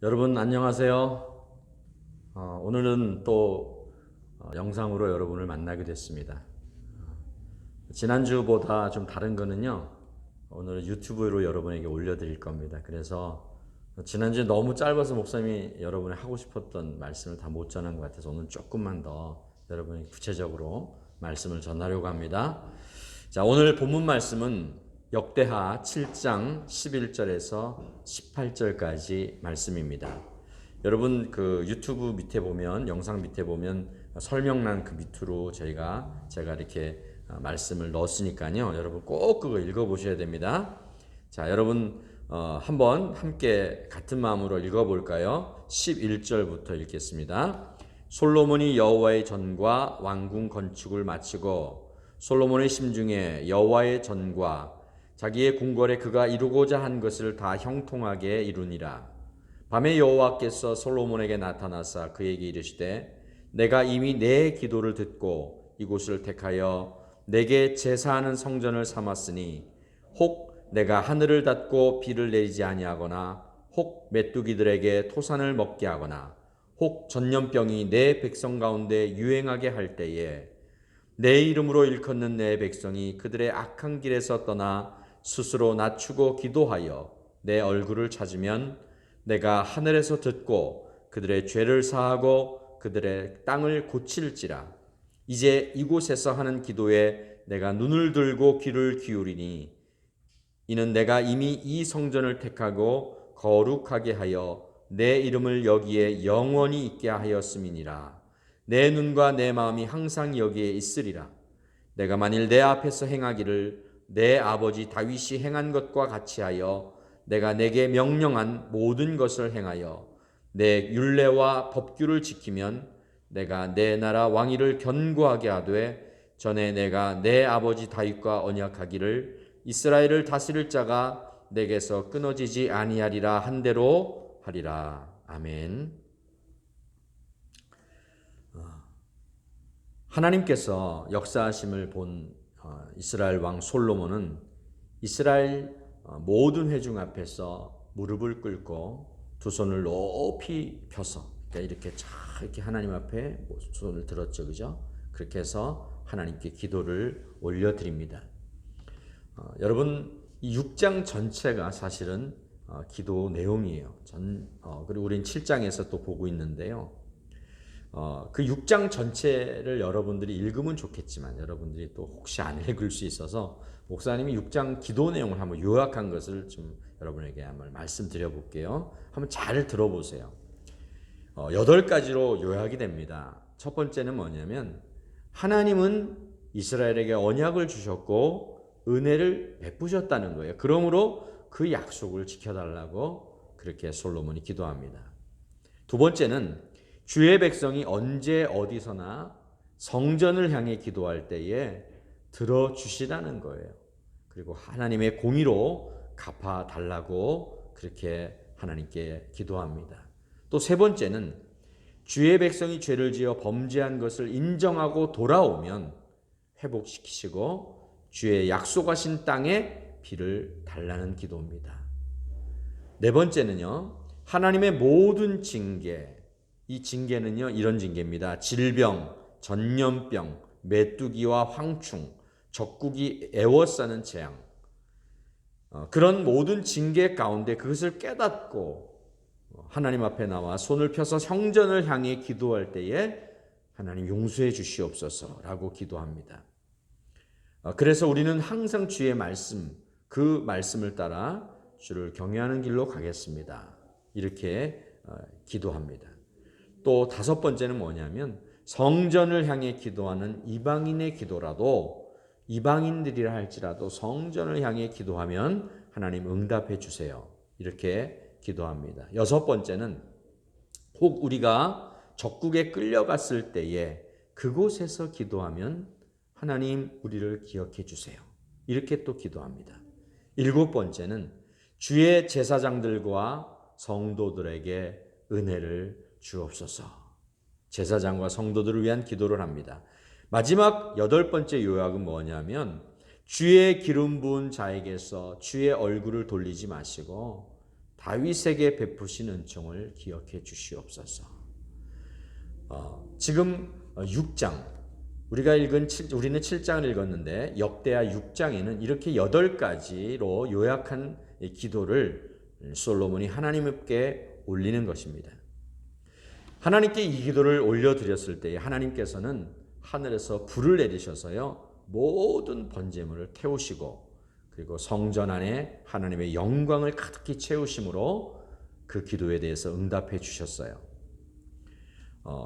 여러분 안녕하세요. 오늘은 또 영상으로 여러분을 만나게 됐습니다. 지난주보다 좀 다른 거는요. 오늘은 유튜브로 여러분에게 올려드릴 겁니다. 그래서 지난주에 너무 짧아서 목사님이 여러분이 하고 싶었던 말씀을 다 못 전한 것 같아서 오늘 조금만 더 여러분에게 구체적으로 말씀을 전하려고 합니다. 자, 오늘 본문 말씀은 역대하 7장 11절에서 18절까지 말씀입니다. 여러분 그 유튜브 밑에 보면 영상 밑에 보면 설명란 그 밑으로 제가 이렇게 말씀을 넣었으니까요. 여러분 꼭 그거 읽어 보셔야 됩니다. 자, 여러분 한번 함께 같은 마음으로 읽어 볼까요? 11절부터 읽겠습니다. 솔로몬이 여호와의 전과 왕궁 건축을 마치고 솔로몬의 심중에 여호와의 전과 자기의 궁궐에 그가 이루고자 한 것을 다 형통하게 이루니라. 밤에 여호와께서 솔로몬에게 나타나사 그에게 이르시되 내가 이미 내 기도를 듣고 이곳을 택하여 내게 제사하는 성전을 삼았으니 혹 내가 하늘을 닫고 비를 내리지 아니하거나 혹 메뚜기들에게 토산을 먹게 하거나 혹 전염병이 내 백성 가운데 유행하게 할 때에 내 이름으로 일컫는 내 백성이 그들의 악한 길에서 떠나 스스로 낮추고 기도하여 내 얼굴을 찾으면 내가 하늘에서 듣고 그들의 죄를 사하고 그들의 땅을 고칠지라. 이제 이곳에서 하는 기도에 내가 눈을 들고 귀를 기울이니 이는 내가 이미 이 성전을 택하고 거룩하게 하여 내 이름을 여기에 영원히 있게 하였음이니라. 내 눈과 내 마음이 항상 여기에 있으리라. 내가 만일 내 앞에서 행하기를 내 아버지 다윗이 행한 것과 같이 하여 내가 내게 명령한 모든 것을 행하여 내 율례와 법규를 지키면 내가 내 나라 왕위를 견고하게 하되 전에 내가 내 아버지 다윗과 언약하기를 이스라엘을 다스릴 자가 내게서 끊어지지 아니하리라 한 대로 하리라. 아멘. 하나님께서 역사하심을 본 이스라엘 왕 솔로몬은 이스라엘 모든 회중 앞에서 무릎을 꿇고 두 손을 높이 펴서 그러니까 이렇게 하나님 앞에 손을 들었죠, 그죠? 그렇게 해서 하나님께 기도를 올려드립니다. 여러분 이 6장 전체가 사실은 기도 내용이에요. 그리고 우린 7장에서 또 보고 있는데요. 그 6장 전체를 여러분들이 읽으면 좋겠지만 여러분들이 또 혹시 안 읽을 수 있어서 목사님이 6장 기도 내용을 한번 요약한 것을 좀 여러분에게 한번 말씀드려 볼게요. 한번 잘 들어보세요. 8가지로 요약이 됩니다. 첫 번째는 뭐냐면 하나님은 이스라엘에게 언약을 주셨고 은혜를 베푸셨다는 거예요. 그러므로 그 약속을 지켜달라고 그렇게 솔로몬이 기도합니다. 두 번째는 주의 백성이 언제 어디서나 성전을 향해 기도할 때에 들어주시라는 거예요. 그리고 하나님의 공의로 갚아달라고 그렇게 하나님께 기도합니다. 또 세 번째는 주의 백성이 죄를 지어 범죄한 것을 인정하고 돌아오면 회복시키시고 주의 약속하신 땅에 비를 달라는 기도입니다. 네 번째는요, 하나님의 모든 징계, 이 징계는요 이런 징계입니다. 질병, 전염병, 메뚜기와 황충, 적국이 애워싸는 재앙, 그런 모든 징계 가운데 그것을 깨닫고 하나님 앞에 나와 손을 펴서 성전을 향해 기도할 때에 하나님 용서해 주시옵소서라고 기도합니다. 그래서 우리는 항상 주의 말씀, 그 말씀을 따라 주를 경외하는 길로 가겠습니다. 이렇게 기도합니다. 또 다섯 번째는 뭐냐면 성전을 향해 기도하는 이방인의 기도라도 이방인들이라 할지라도 성전을 향해 기도하면 하나님 응답해 주세요. 이렇게 기도합니다. 여섯 번째는 혹 우리가 적국에 끌려갔을 때에 그곳에서 기도하면 하나님 우리를 기억해 주세요. 이렇게 또 기도합니다. 일곱 번째는 주의 제사장들과 성도들에게 은혜를 주옵소서. 제사장과 성도들을 위한 기도를 합니다. 마지막 여덟 번째 요약은 뭐냐면 주의 기름 부은 자에게서 주의 얼굴을 돌리지 마시고 다윗에게 베푸신 은총을 기억해 주시옵소서. 지금 6장 우리는 7장을 읽었는데 역대하 6장에는 이렇게 8가지로 요약한 기도를 솔로몬이 하나님께 올리는 것입니다. 하나님께 이 기도를 올려드렸을 때에 하나님께서는 하늘에서 불을 내리셔서요 모든 번제물을 태우시고 그리고 성전 안에 하나님의 영광을 가득히 채우심으로 그 기도에 대해서 응답해 주셨어요.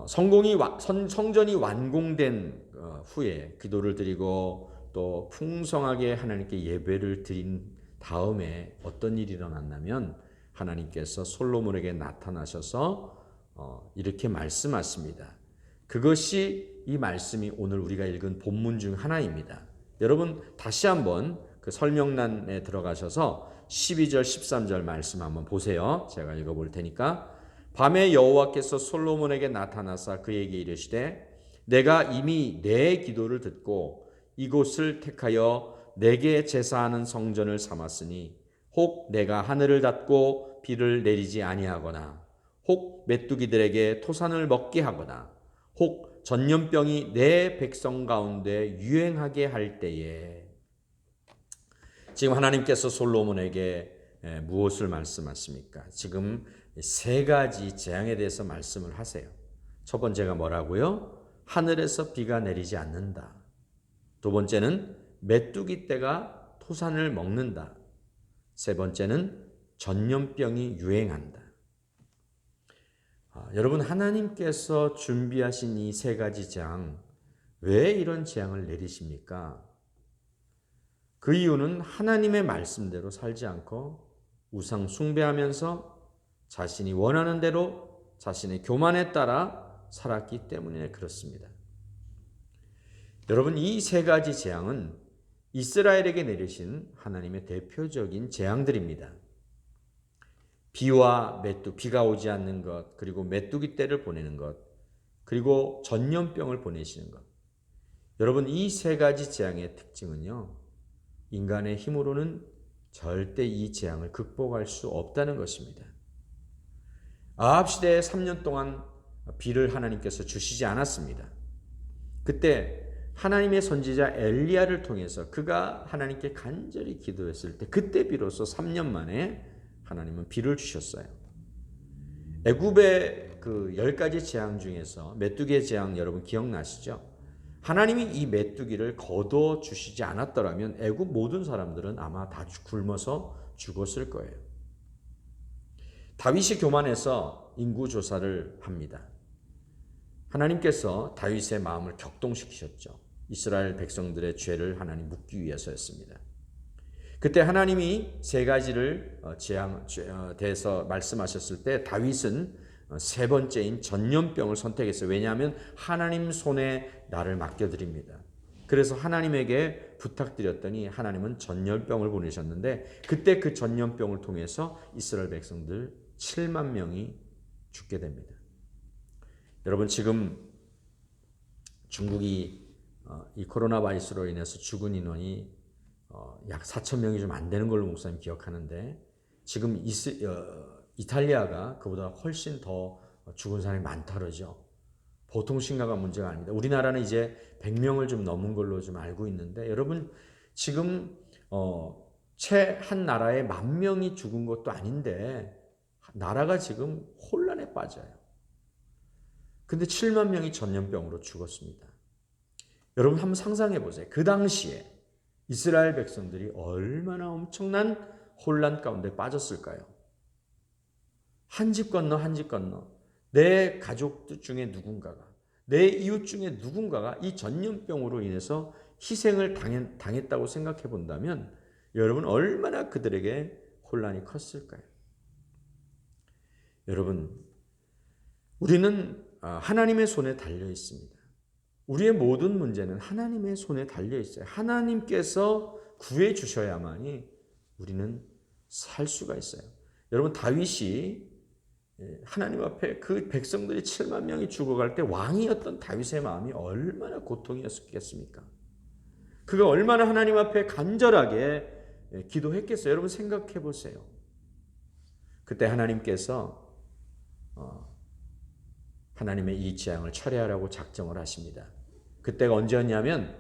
성전이 완공된 후에 기도를 드리고 또 풍성하게 하나님께 예배를 드린 다음에 어떤 일이 일어났냐면 하나님께서 솔로몬에게 나타나셔서 이렇게 말씀하십니다. 그것이 이 말씀이 오늘 우리가 읽은 본문 중 하나입니다. 여러분 다시 한번 그 설명란에 들어가셔서 12절 13절 말씀 한번 보세요. 제가 읽어볼 테니까. 밤에 여호와께서 솔로몬에게 나타나사 그에게 이르시되 내가 이미 내 기도를 듣고 이곳을 택하여 내게 제사하는 성전을 삼았으니 혹 내가 하늘을 닫고 비를 내리지 아니하거나 혹 메뚜기들에게 토산을 먹게 하거나 혹 전염병이 내 백성 가운데 유행하게 할 때에 지금 하나님께서 솔로몬에게 무엇을 말씀하십니까? 지금 세 가지 재앙에 대해서 말씀을 하세요. 첫 번째가 뭐라고요? 하늘에서 비가 내리지 않는다. 두 번째는 메뚜기 떼가 토산을 먹는다. 세 번째는 전염병이 유행한다. 여러분 하나님께서 준비하신 이 세 가지 재앙, 왜 이런 재앙을 내리십니까? 그 이유는 하나님의 말씀대로 살지 않고 우상 숭배하면서 자신이 원하는 대로 자신의 교만에 따라 살았기 때문에 그렇습니다. 여러분 이 세 가지 재앙은 이스라엘에게 내리신 하나님의 대표적인 재앙들입니다. 비가 오지 않는 것, 그리고 메뚜기 떼를 보내는 것, 그리고 전염병을 보내시는 것. 여러분 이 세 가지 재앙의 특징은요. 인간의 힘으로는 절대 이 재앙을 극복할 수 없다는 것입니다. 아합 시대에 3년 동안 비를 하나님께서 주시지 않았습니다. 그때 하나님의 선지자 엘리야를 통해서 그가 하나님께 간절히 기도했을 때 그때 비로소 3년 만에 하나님은 비를 주셨어요. 애굽의 그 10가지 재앙 중에서 메뚜기의 재앙 여러분 기억나시죠? 하나님이 이 메뚜기를 거둬 주시지 않았더라면 애굽 모든 사람들은 아마 다 굶어서 죽었을 거예요. 다윗이 교만해서 인구 조사를 합니다. 하나님께서 다윗의 마음을 격동시키셨죠. 이스라엘 백성들의 죄를 하나님 묻기 위해서였습니다. 그때 하나님이 세 가지를 대해서 말씀하셨을 때 다윗은 세 번째인 전염병을 선택했어요. 왜냐하면 하나님 손에 나를 맡겨드립니다. 그래서 하나님에게 부탁드렸더니 하나님은 전염병을 보내셨는데 그때 그 전염병을 통해서 이스라엘 백성들 7만 명이 죽게 됩니다. 여러분 지금 중국이 이 코로나 바이러스로 인해서 죽은 인원이 약 4천 명이 좀 안 되는 걸로 목사님 기억하는데 지금 이탈리아가 그보다 훨씬 더 죽은 사람이 많다 그러죠. 보통 심각한 문제가 아닙니다. 우리나라는 이제 100명을 좀 넘은 걸로 좀 알고 있는데 여러분 지금 채 한 나라에 10,000명이 죽은 것도 아닌데 나라가 지금 혼란에 빠져요. 근데 7만 명이 전염병으로 죽었습니다. 여러분 한번 상상해 보세요. 그 당시에 이스라엘 백성들이 얼마나 엄청난 혼란 가운데 빠졌을까요? 한 집 건너 한 집 건너 내 가족들 중에 누군가가 내 이웃 중에 누군가가 이 전염병으로 인해서 희생을 당했다고 생각해 본다면 여러분 얼마나 그들에게 혼란이 컸을까요? 여러분 우리는 하나님의 손에 달려 있습니다. 우리의 모든 문제는 하나님의 손에 달려 있어요. 하나님께서 구해 주셔야만이 우리는 살 수가 있어요. 여러분 다윗이 하나님 앞에 그 백성들이 7만 명이 죽어갈 때 왕이었던 다윗의 마음이 얼마나 고통이었겠습니까? 그가 얼마나 하나님 앞에 간절하게 기도했겠어요. 여러분 생각해 보세요. 그때 하나님께서 하나님의 이 재앙을 철회하라고 작정을 하십니다. 그때가 언제였냐면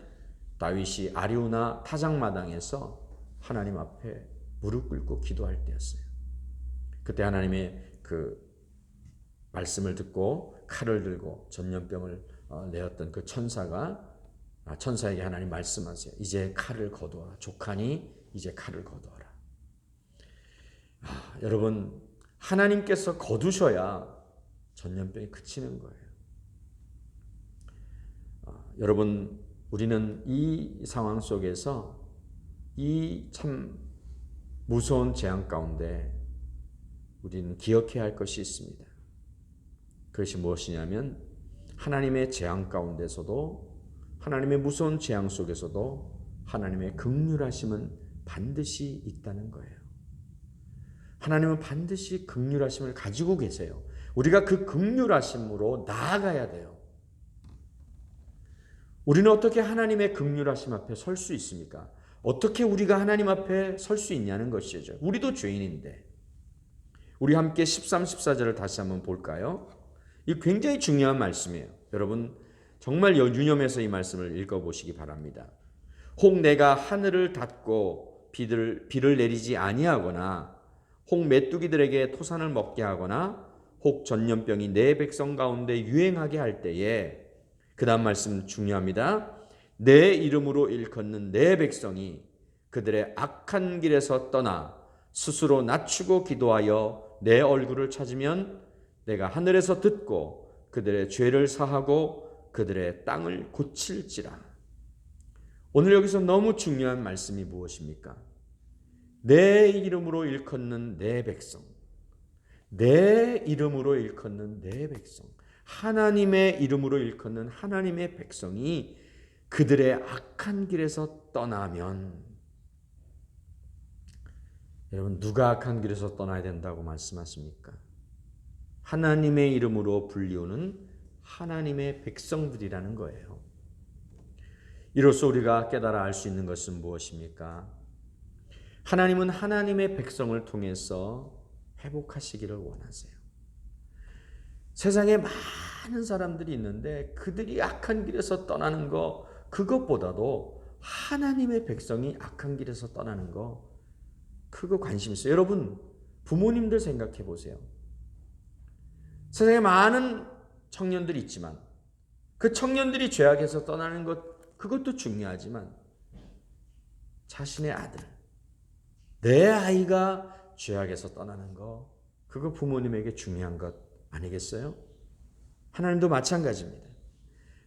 다윗이 아리우나 타작마당에서 하나님 앞에 무릎 꿇고 기도할 때였어요. 그때 하나님의 그 말씀을 듣고 칼을 들고 전염병을 내었던 그 천사에게 하나님 말씀하세요. 이제 칼을 거두어라. 족하니 이제 칼을 거두어라. 여러분, 하나님께서 거두셔야 전염병이 그치는 거예요. 여러분, 우리는 이 상황 속에서 이 참 무서운 재앙 가운데 우리는 기억해야 할 것이 있습니다. 그것이 무엇이냐면 하나님의 재앙 가운데서도, 하나님의 무서운 재앙 속에서도 하나님의 긍휼하심은 반드시 있다는 거예요. 하나님은 반드시 긍휼하심을 가지고 계세요. 우리가 그 긍휼하심으로 나아가야 돼요. 우리는 어떻게 하나님의 긍휼하심 앞에 설 수 있습니까? 어떻게 우리가 하나님 앞에 설 수 있냐는 것이죠. 우리도 죄인인데. 우리 함께 13, 14절을 다시 한번 볼까요? 이 굉장히 중요한 말씀이에요. 여러분 정말 유념해서 이 말씀을 읽어보시기 바랍니다. 혹 내가 하늘을 닫고 비를 내리지 아니하거나 혹 메뚜기들에게 토산을 먹게 하거나 혹 전염병이 내 백성 가운데 유행하게 할 때에, 그 다음 말씀 중요합니다. 내 이름으로 일컫는 내 백성이 그들의 악한 길에서 떠나 스스로 낮추고 기도하여 내 얼굴을 찾으면 내가 하늘에서 듣고 그들의 죄를 사하고 그들의 땅을 고칠지라. 오늘 여기서 너무 중요한 말씀이 무엇입니까? 내 이름으로 일컫는 내 백성, 내 이름으로 일컫는 내 백성, 하나님의 이름으로 일컫는 하나님의 백성이 그들의 악한 길에서 떠나면, 여러분 누가 악한 길에서 떠나야 된다고 말씀하십니까? 하나님의 이름으로 불리우는 하나님의 백성들이라는 거예요. 이로써 우리가 깨달아 알 수 있는 것은 무엇입니까? 하나님은 하나님의 백성을 통해서 회복하시기를 원하세요. 세상에 많은 사람들이 있는데 그들이 악한 길에서 떠나는 거, 그것보다도 하나님의 백성이 악한 길에서 떠나는 거, 그거 관심 있어요. 여러분 부모님들 생각해 보세요. 세상에 많은 청년들이 있지만 그 청년들이 죄악에서 떠나는 것, 그것도 중요하지만 자신의 아들, 내 아이가 죄악에서 떠나는 거, 그거 부모님에게 중요한 것 아니겠어요? 하나님도 마찬가지입니다.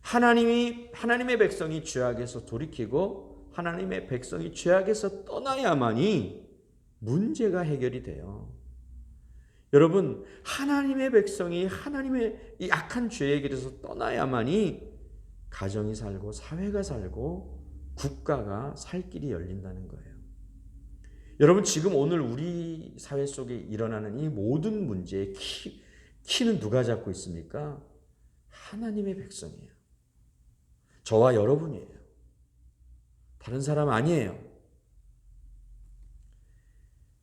하나님의 백성이 죄악에서 돌이키고 하나님의 백성이 죄악에서 떠나야만이 문제가 해결이 돼요. 여러분 하나님의 백성이 하나님의 이 악한 죄의 길에서 떠나야만이 가정이 살고 사회가 살고 국가가 살 길이 열린다는 거예요. 여러분 지금 오늘 우리 사회 속에 일어나는 이 모든 문제의 키는 누가 잡고 있습니까? 하나님의 백성이에요. 저와 여러분이에요. 다른 사람 아니에요.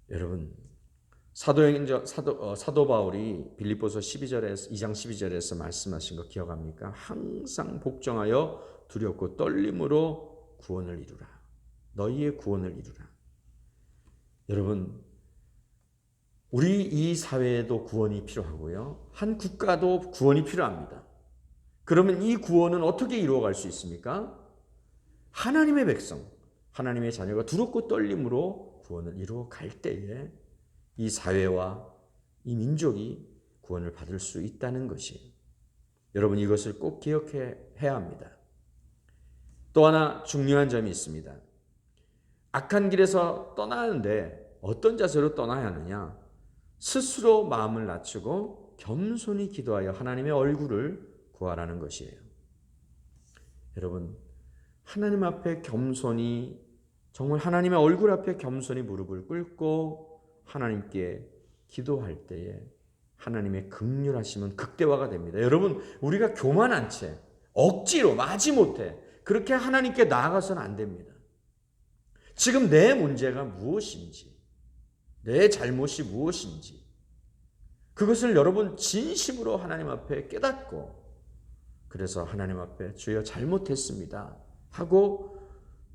여러분 사도 바울이 빌립보서 2장 12절에서 말씀하신 거 기억합니까? 항상 복종하여 두렵고 떨림으로 구원을 이루라. 너희의 구원을 이루라. 여러분 우리 이 사회에도 구원이 필요하고요. 한 국가도 구원이 필요합니다. 그러면 이 구원은 어떻게 이루어갈 수 있습니까? 하나님의 백성, 하나님의 자녀가 두렵고 떨림으로 구원을 이루어갈 때에 이 사회와 이 민족이 구원을 받을 수 있다는 것이, 여러분 이것을 꼭 기억해야 합니다. 또 하나 중요한 점이 있습니다. 악한 길에서 떠나는데 어떤 자세로 떠나야 하느냐? 스스로 마음을 낮추고 겸손히 기도하여 하나님의 얼굴을 구하라는 것이에요. 여러분 하나님 앞에 겸손히, 정말 하나님의 얼굴 앞에 겸손히 무릎을 꿇고 하나님께 기도할 때에 하나님의 긍휼하심은 극대화가 됩니다. 여러분 우리가 교만한 채 억지로 마지못해 그렇게 하나님께 나아가서는 안 됩니다. 지금 내 문제가 무엇인지, 내 잘못이 무엇인지, 그것을 여러분 진심으로 하나님 앞에 깨닫고 그래서 하나님 앞에 주여 잘못했습니다 하고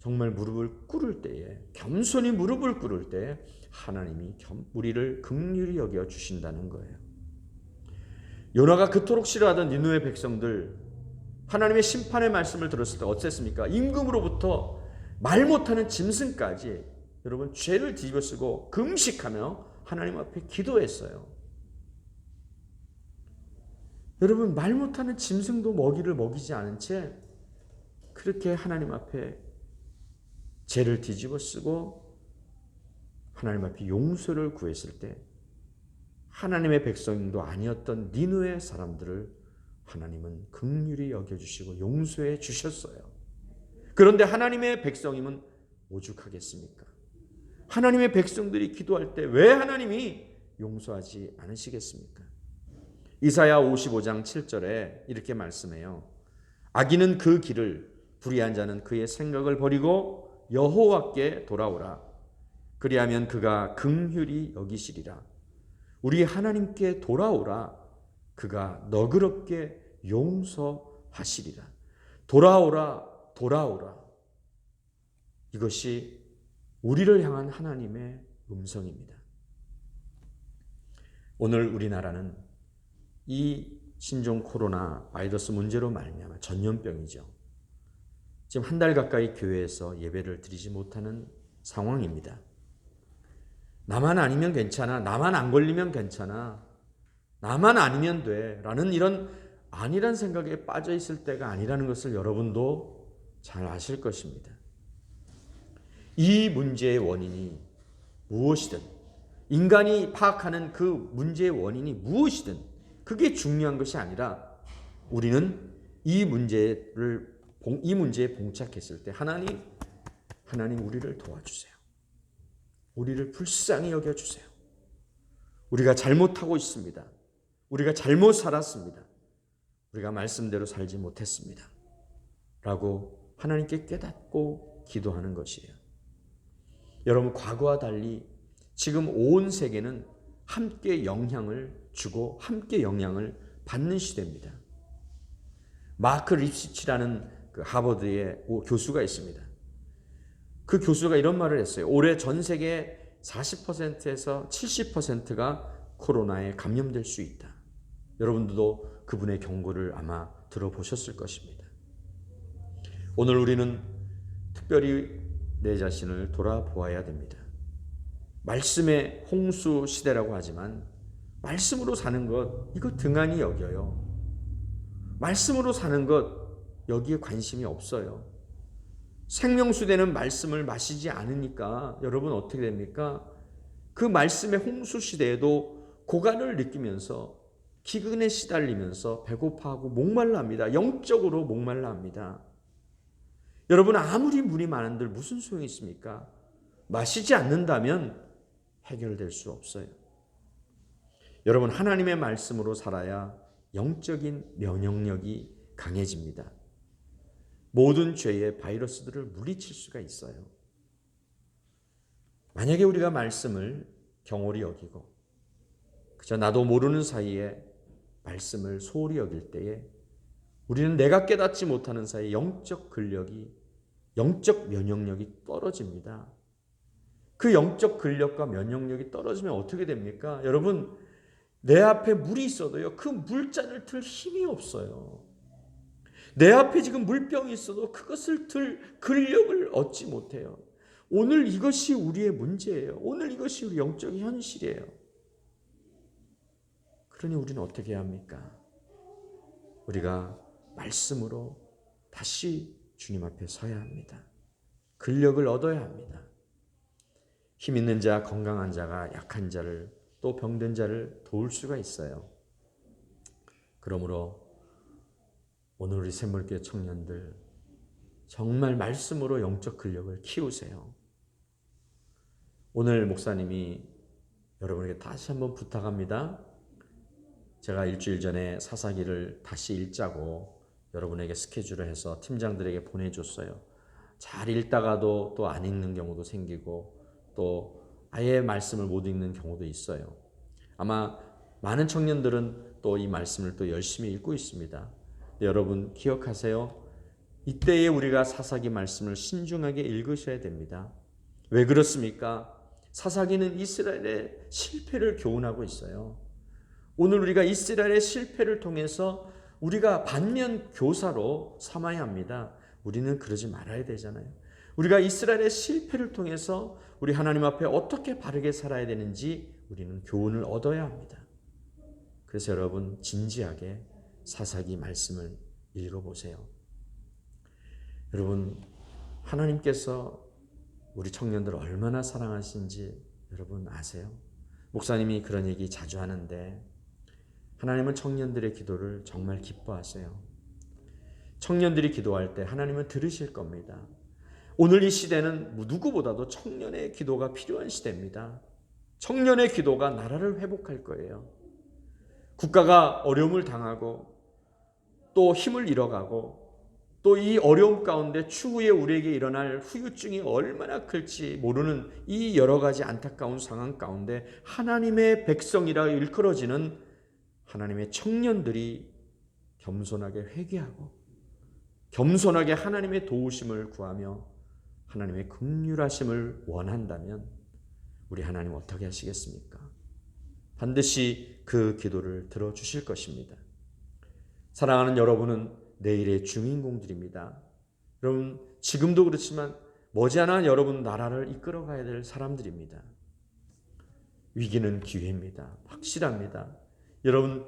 정말 무릎을 꿇을 때에 겸손히 무릎을 꿇을 때 하나님이 우리를 긍휼히 여겨 주신다는 거예요. 요나가 그토록 싫어하던 니느웨 백성들 하나님의 심판의 말씀을 들었을 때 어땠습니까? 임금으로부터 말 못하는 짐승까지 여러분 죄를 뒤집어쓰고 금식하며 하나님 앞에 기도했어요. 여러분 말 못하는 짐승도 먹이를 먹이지 않은 채 그렇게 하나님 앞에 죄를 뒤집어쓰고 하나님 앞에 용서를 구했을 때 하나님의 백성도 아니었던 니느웨 사람들을 하나님은 긍휼히 여겨주시고 용서해 주셨어요. 그런데 하나님의 백성이면 오죽하겠습니까? 하나님의 백성들이 기도할 때 왜 하나님이 용서하지 않으시겠습니까? 이사야 55장 7절에 이렇게 말씀해요. 악인은 그 길을, 불의한 자는 그의 생각을 버리고 여호와께 돌아오라. 그리하면 그가 긍휼히 여기시리라. 우리 하나님께 돌아오라. 그가 너그럽게 용서하시리라. 돌아오라, 돌아오라. 이것이 우리를 향한 하나님의 음성입니다. 오늘 우리나라는 이 신종 코로나 바이러스 문제로 말미암아 전염병이죠. 지금 한 달 가까이 교회에서 예배를 드리지 못하는 상황입니다. 나만 아니면 괜찮아, 나만 안 걸리면 괜찮아, 나만 아니면 돼 라는 이런 아니란 생각에 빠져 있을 때가 아니라는 것을 여러분도 잘 아실 것입니다. 이 문제의 원인이 무엇이든 인간이 파악하는 그 문제의 원인이 무엇이든 그게 중요한 것이 아니라 우리는 이 문제에 봉착했을 때 하나님 우리를 도와주세요. 우리를 불쌍히 여겨주세요. 우리가 잘못하고 있습니다. 우리가 잘못 살았습니다. 우리가 말씀대로 살지 못했습니다. 라고 하나님께 깨닫고 기도하는 것이에요. 여러분 과거와 달리 지금 온 세계는 함께 영향을 주고 함께 영향을 받는 시대입니다. 마크 립시치라는 그 하버드의 교수가 있습니다. 그 교수가 이런 말을 했어요. 올해 전 세계 40%에서 70%가 코로나에 감염될 수 있다. 여러분들도 그분의 경고를 아마 들어보셨을 것입니다. 오늘 우리는 특별히 내 자신을 돌아보아야 됩니다. 말씀의 홍수 시대라고 하지만 말씀으로 사는 것 이거 등한히 여겨요. 말씀으로 사는 것 여기에 관심이 없어요. 생명수되는 말씀을 마시지 않으니까 여러분 어떻게 됩니까? 그 말씀의 홍수 시대에도 고간을 느끼면서 기근에 시달리면서 배고파하고 목말라 합니다. 영적으로 목말라 합니다. 여러분 아무리 물이 많은들 무슨 소용이 있습니까? 마시지 않는다면 해결될 수 없어요. 여러분 하나님의 말씀으로 살아야 영적인 면역력이 강해집니다. 모든 죄의 바이러스들을 물리칠 수가 있어요. 만약에 우리가 말씀을 경홀히 여기고 그저 나도 모르는 사이에 말씀을 소홀히 여길 때에 우리는 내가 깨닫지 못하는 사이에 영적 근력이, 영적 면역력이 떨어집니다. 그 영적 근력과 면역력이 떨어지면 어떻게 됩니까? 여러분 내 앞에 물이 있어도요 그 물잔을 들 힘이 없어요. 내 앞에 지금 물병이 있어도 그것을 들 근력을 얻지 못해요. 오늘 이것이 우리의 문제예요. 오늘 이것이 우리 영적인 현실이에요. 그러니 우리는 어떻게 해야 합니까? 우리가 말씀으로 다시 주님 앞에 서야 합니다. 근력을 얻어야 합니다. 힘 있는 자, 건강한 자가 약한 자를 또 병든 자를 도울 수가 있어요. 그러므로 오늘 우리 샘물교회 청년들 정말 말씀으로 영적 근력을 키우세요. 오늘 목사님이 여러분에게 다시 한번 부탁합니다. 제가 일주일 전에 사사기를 다시 읽자고 여러분에게 스케줄을 해서 팀장들에게 보내줬어요. 잘 읽다가도 또 안 읽는 경우도 생기고 또 아예 말씀을 못 읽는 경우도 있어요. 아마 많은 청년들은 또 이 말씀을 또 열심히 읽고 있습니다. 여러분 기억하세요. 이때에 우리가 사사기 말씀을 신중하게 읽으셔야 됩니다. 왜 그렇습니까? 사사기는 이스라엘의 실패를 교훈하고 있어요. 오늘 우리가 이스라엘의 실패를 통해서 우리가 반면 교사로 삼아야 합니다. 우리는 그러지 말아야 되잖아요. 우리가 이스라엘의 실패를 통해서 우리 하나님 앞에 어떻게 바르게 살아야 되는지 우리는 교훈을 얻어야 합니다. 그래서 여러분 진지하게 사사기 말씀을 읽어보세요. 여러분 하나님께서 우리 청년들을 얼마나 사랑하시는지 여러분 아세요? 목사님이 그런 얘기 자주 하는데 하나님은 청년들의 기도를 정말 기뻐하세요. 청년들이 기도할 때 하나님은 들으실 겁니다. 오늘 이 시대는 누구보다도 청년의 기도가 필요한 시대입니다. 청년의 기도가 나라를 회복할 거예요. 국가가 어려움을 당하고 또 힘을 잃어가고 또 이 어려움 가운데 추후에 우리에게 일어날 후유증이 얼마나 클지 모르는 이 여러 가지 안타까운 상황 가운데 하나님의 백성이라 일컬어지는 하나님의 청년들이 겸손하게 회개하고 겸손하게 하나님의 도우심을 구하며 하나님의 긍휼하심을 원한다면 우리 하나님 어떻게 하시겠습니까? 반드시 그 기도를 들어주실 것입니다. 사랑하는 여러분은 내일의 주인공들입니다. 여러분 지금도 그렇지만 머지않아 여러분 나라를 이끌어가야 될 사람들입니다. 위기는 기회입니다. 확실합니다. 여러분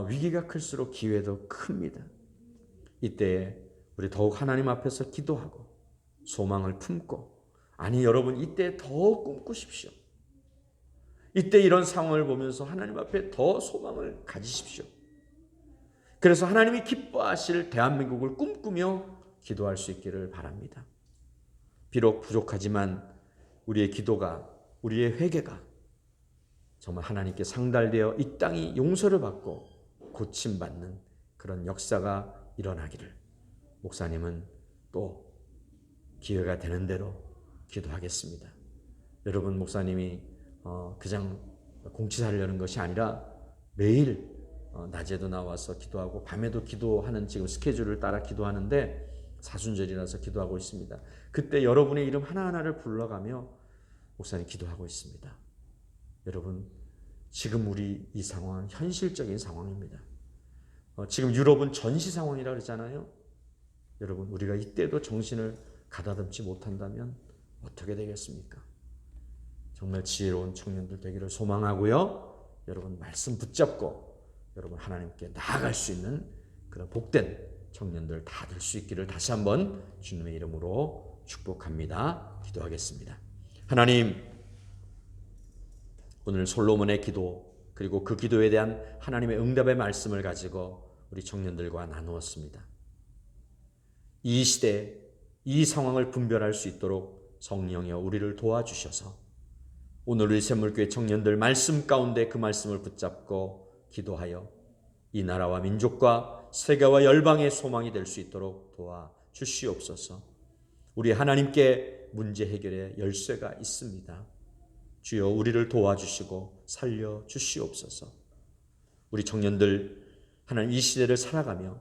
위기가 클수록 기회도 큽니다. 이때에 우리 더욱 하나님 앞에서 기도하고 소망을 품고 여러분 이때 더 꿈꾸십시오. 이때 이런 상황을 보면서 하나님 앞에 더 소망을 가지십시오. 그래서 하나님이 기뻐하실 대한민국을 꿈꾸며 기도할 수 있기를 바랍니다. 비록 부족하지만 우리의 기도가 우리의 회개가 정말 하나님께 상달되어 이 땅이 용서를 받고 고침받는 그런 역사가 일어나기를 목사님은 또 기회가 되는 대로 기도하겠습니다. 여러분 목사님이 그냥 공치사를 것이 아니라 매일 낮에도 나와서 기도하고 밤에도 기도하는 지금 스케줄을 따라 기도하는데 사순절이라서 기도하고 있습니다. 그때 여러분의 이름 하나하나를 불러가며 목사님 기도하고 있습니다. 여러분 지금 우리 이 상황은 현실적인 상황입니다. 지금 유럽은 전시 상황이라 그러잖아요. 여러분 우리가 이때도 정신을 가다듬지 못한다면 어떻게 되겠습니까? 정말 지혜로운 청년들 되기를 소망하고요. 여러분 말씀 붙잡고 여러분 하나님께 나아갈 수 있는 그런 복된 청년들 다 될 수 있기를 다시 한번 주님의 이름으로 축복합니다. 기도하겠습니다. 하나님 오늘 솔로몬의 기도 그리고 그 기도에 대한 하나님의 응답의 말씀을 가지고 우리 청년들과 나누었습니다. 이 시대 이 상황을 분별할 수 있도록 성령이여 우리를 도와주셔서 오늘 우리 샘물교회 청년들 말씀 가운데 그 말씀을 붙잡고 기도하여 이 나라와 민족과 세계와 열방의 소망이 될 수 있도록 도와주시옵소서. 우리 하나님께 문제 해결의 열쇠가 있습니다. 주여 우리를 도와주시고 살려주시옵소서. 우리 청년들 하나님 이 시대를 살아가며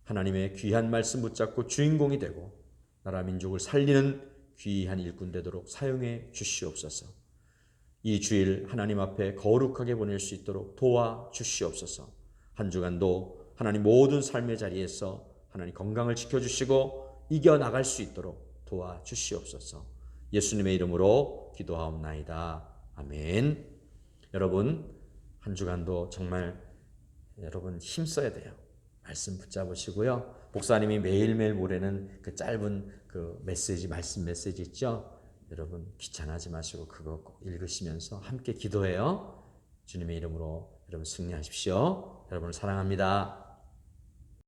하나님의 귀한 말씀 붙잡고 주인공이 되고 나라 민족을 살리는 귀한 일꾼 되도록 사용해 주시옵소서. 이 주일 하나님 앞에 거룩하게 보낼 수 있도록 도와주시옵소서. 한 주간도 하나님 모든 삶의 자리에서 하나님 건강을 지켜주시고 이겨나갈 수 있도록 도와주시옵소서. 예수님의 이름으로 기도하옵나이다. 아멘. 여러분 한 주간도 정말 여러분 힘써야 돼요. 말씀 붙잡으시고요. 목사님이 매일매일 모레는 그 짧은 그 메시지 말씀 메시지 있죠. 여러분 귀찮아하지 마시고 그거 꼭 읽으시면서 함께 기도해요. 주님의 이름으로 여러분 승리하십시오. 여러분을 사랑합니다.